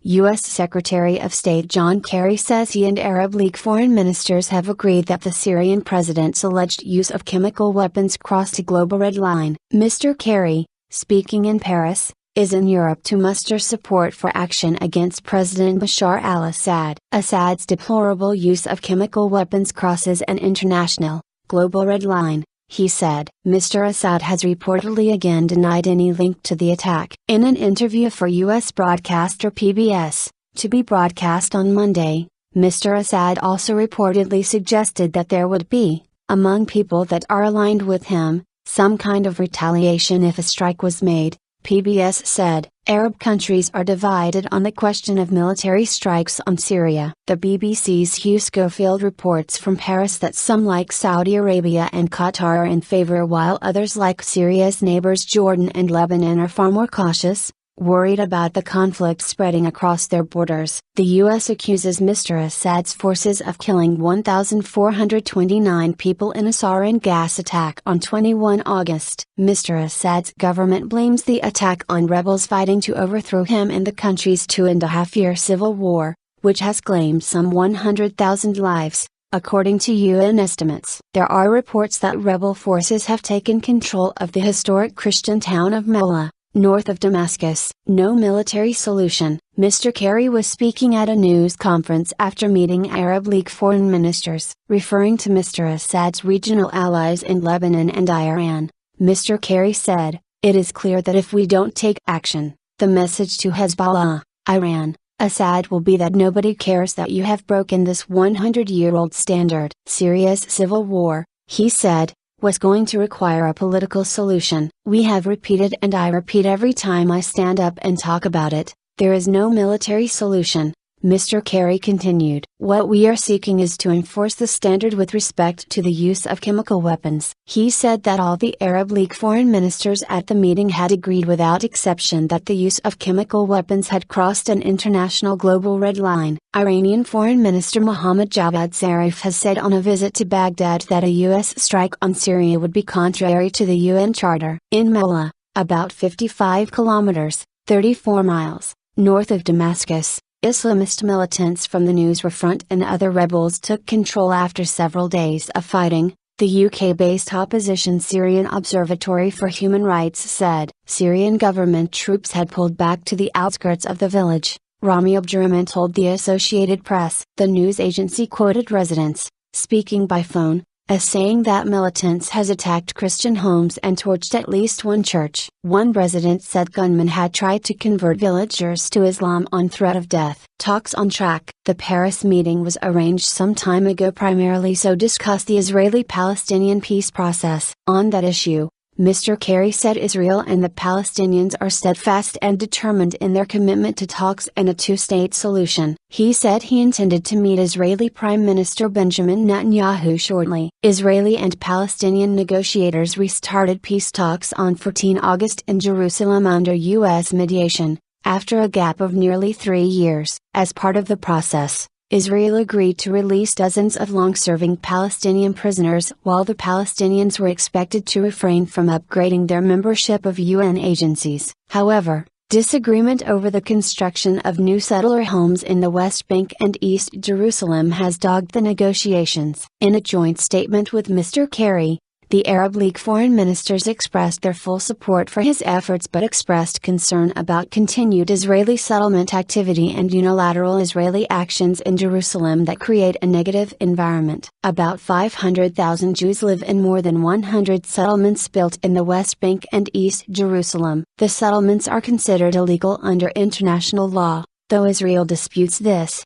U.S. Secretary of State John Kerry says he and Arab League foreign ministers have agreed that the Syrian president's alleged use of chemical weapons crossed a global red line. Mr. Kerry, speaking in Paris, is in Europe to muster support for action against President Bashar al-Assad. Assad's deplorable use of chemical weapons crosses an international, global red line, he said. Mr. Assad has reportedly again denied any link to the attack. In an interview for U.S. broadcaster PBS, to be broadcast on Monday, Mr. Assad also reportedly suggested that there would be, among people that are aligned with him, some kind of retaliation if a strike was made. PBS said, Arab countries are divided on the question of military strikes on Syria. The BBC's Hugh Schofield reports from Paris that some like Saudi Arabia and Qatar are in favour while others like Syria's neighbours Jordan and Lebanon are far more cautious, worried about the conflict spreading across their borders. The U.S. accuses Mr. Assad's forces of killing 1,429 people in a sarin gas attack on 21 August. Mr. Assad's government blames the attack on rebels fighting to overthrow him in the country's 2.5-year civil war, which has claimed some 100,000 lives, according to UN estimates. There are reports that rebel forces have taken control of the historic Christian town of Mela, north of Damascus. No military solution. Mr. Kerry was speaking at a news conference after meeting Arab League foreign ministers. Referring to Mr. Assad's regional allies in Lebanon and Iran, Mr. Kerry said, "It is clear that if we don't take action, the message to Hezbollah, Iran, Assad will be that nobody cares that you have broken this 100-year-old standard." Syria's civil war, he said, was going to require a political solution. "We have repeated and I repeat every time I stand up and talk about it, there is no military solution," Mr. Kerry continued. "What we are seeking is to enforce the standard with respect to the use of chemical weapons." He said that all the Arab League foreign ministers at the meeting had agreed without exception that the use of chemical weapons had crossed an international global red line. Iranian Foreign Minister Mohammad Javad Zarif has said on a visit to Baghdad that a U.S. strike on Syria would be contrary to the UN Charter. In Mela, about 55 kilometers, 34 miles, north of Damascus, Islamist militants from the Nusra Front and other rebels took control after several days of fighting, the UK-based opposition Syrian Observatory for Human Rights said. Syrian government troops had pulled back to the outskirts of the village, Rami Abdurrahman told the Associated Press. The news agency quoted residents, speaking by phone, as saying that militants has attacked Christian homes and torched at least one church. One resident said gunmen had tried to convert villagers to Islam on threat of death. Talks on track. The Paris meeting was arranged some time ago primarily so discuss the Israeli-Palestinian peace process. On that issue, Mr. Kerry said Israel and the Palestinians are steadfast and determined in their commitment to talks and a two-state solution. He said he intended to meet Israeli Prime Minister Benjamin Netanyahu shortly. Israeli and Palestinian negotiators restarted peace talks on 14 August in Jerusalem under U.S. mediation, after a gap of nearly 3 years. As part of the process, Israel agreed to release dozens of long-serving Palestinian prisoners while the Palestinians were expected to refrain from upgrading their membership of UN agencies. However, disagreement over the construction of new settler homes in the West Bank and East Jerusalem has dogged the negotiations. In a joint statement with Mr. Kerry, the Arab League foreign ministers expressed their full support for his efforts but expressed concern about continued Israeli settlement activity and unilateral Israeli actions in Jerusalem that create a negative environment. About 500,000 Jews live in more than 100 settlements built in the West Bank and East Jerusalem. The settlements are considered illegal under international law, though Israel disputes this.